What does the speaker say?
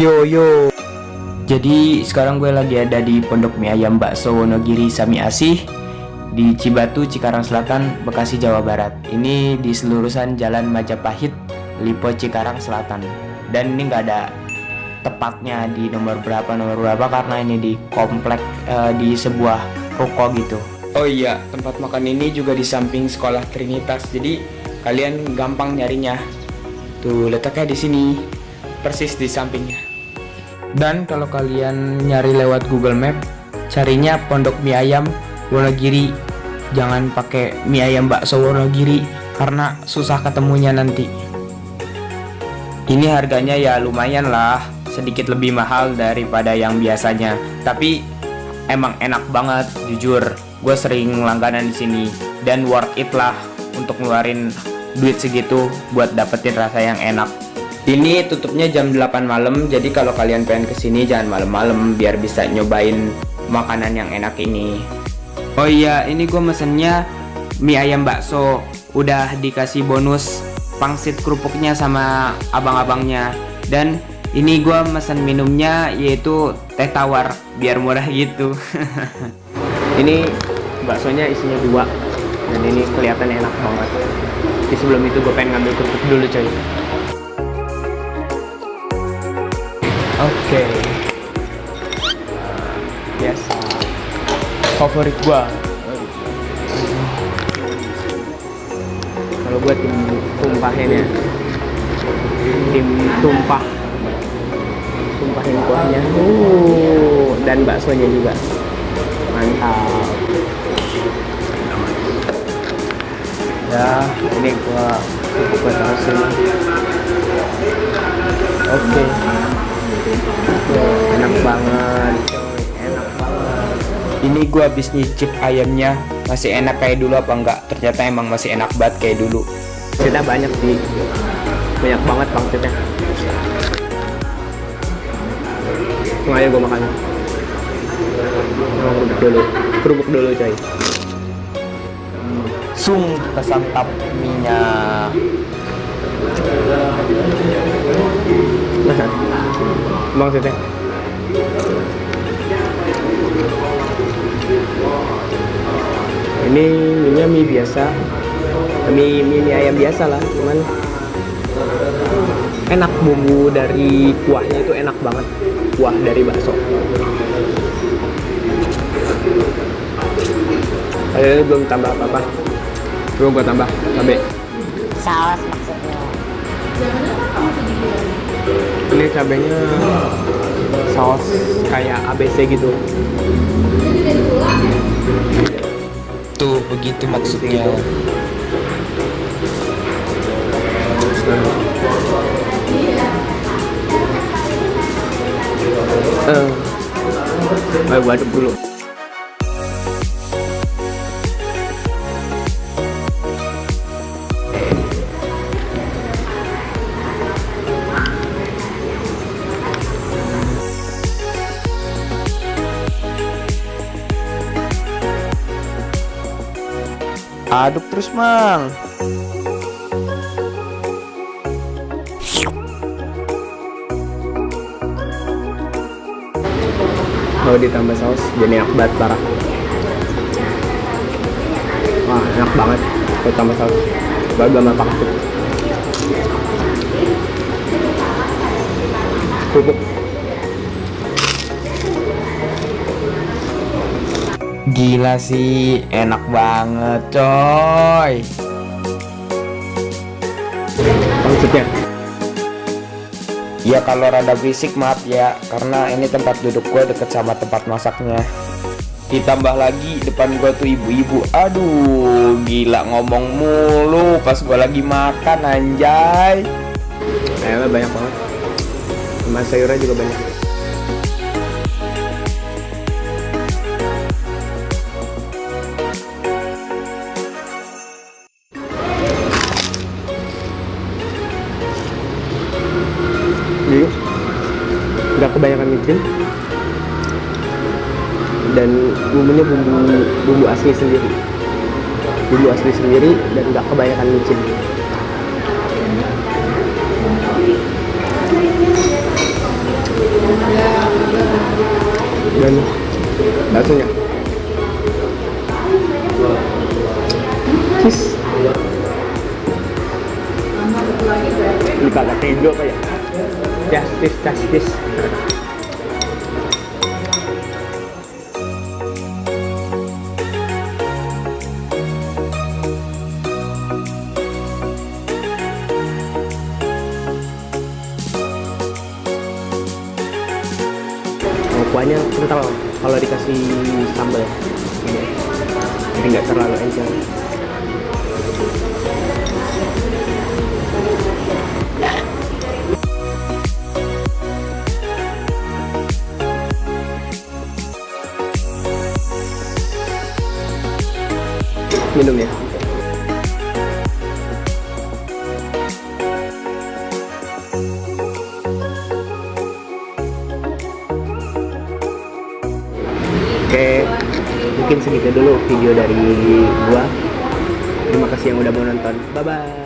Yo yo. Jadi sekarang gue lagi ada di Pondok Mie Ayam Bakso Wonogiri Sami Asih di Cibatu, Cikarang Selatan, Bekasi, Jawa Barat. Ini di selurusan Jalan Majapahit, Lipo, Cikarang Selatan. Dan ini nggak ada tepatnya di nomor berapa karena ini di komplek di sebuah ruko gitu. Oh iya, tempat makan ini juga di samping sekolah Trinitas. Jadi kalian gampang nyarinya. Tuh letaknya di sini, persis di sampingnya. Dan kalau kalian nyari lewat Google Map, carinya Pondok Mie Ayam Wonogiri. Jangan pakai mie ayam bakso Wonogiri karena susah ketemunya nanti. Ini harganya ya lumayan lah, sedikit lebih mahal daripada yang biasanya. Tapi emang enak banget, jujur. Gue sering langganan di sini dan worth it lah untuk ngeluarin duit segitu buat dapetin rasa yang enak. Ini tutupnya jam 8 malam, jadi kalau kalian pengen kesini jangan malam-malam biar bisa nyobain makanan yang enak ini. Oh iya, ini gue mesennya mie ayam bakso, udah dikasih bonus pangsit kerupuknya sama abang-abangnya. Dan ini gue mesen minumnya yaitu teh tawar biar murah gitu. Ini baksonya isinya 2 dan ini kelihatannya enak banget. Tapi sebelum itu gue pengen ngambil kerupuk dulu coy. Oke. Biasa favorit gua. Kalau gua tim tumpahin ya. Tim tumpahin kuahnya. Dan baksonya juga. Mantap. Ya, ini gua taruhin. Oke. Enak banget coy, enak banget. Ini gua habis nyicip ayamnya, masih enak kayak dulu apa enggak? Ternyata emang masih enak banget kayak dulu. Kita banyak sih, banyak banget pangsitnya. Ayo gua makan. Kerupuk dulu coy. Kesantap minyak. Maksudnya ini minyak mie biasa, mie ayam biasa lah, cuman enak. Bumbu dari kuahnya itu enak banget, kuah dari bakso. Ini belum tambah apa-apa, belum gua tambah cabai Saus maksudnya. ini cabenya saus kayak ABC gitu. Tuh begitu maksudnya. Ayo gua aduk dulu. Aduk terus, Mang. Kalau ditambah saus jadi enak banget, parah. Wah, enak banget kalau tambah saus. Baru gambar pakai kerupuk. Gila sih, enak banget coy. Maksudnya ya kalau rada berisik maaf ya, karena ini tempat duduk gue deket sama tempat masaknya. Ditambah lagi depan gue tuh ibu-ibu. Aduh, gila ngomong mulu pas gue lagi makan, anjay. Ayamnya banyak banget, sama sayurnya juga banyak. Jadi nggak kebanyakan micin dan bumbunya bumbu asli sendiri, dan nggak kebanyakan micin. Gimana? Baksonya? Cheese. Ini kagak Indo apa ya? Justice. Kuahnya kental kalau dikasih sambal, jadi nggak terlalu encer. Minum ya. Oke, mungkin segitu dulu video dari gua. Terima kasih yang udah mau nonton. Bye bye.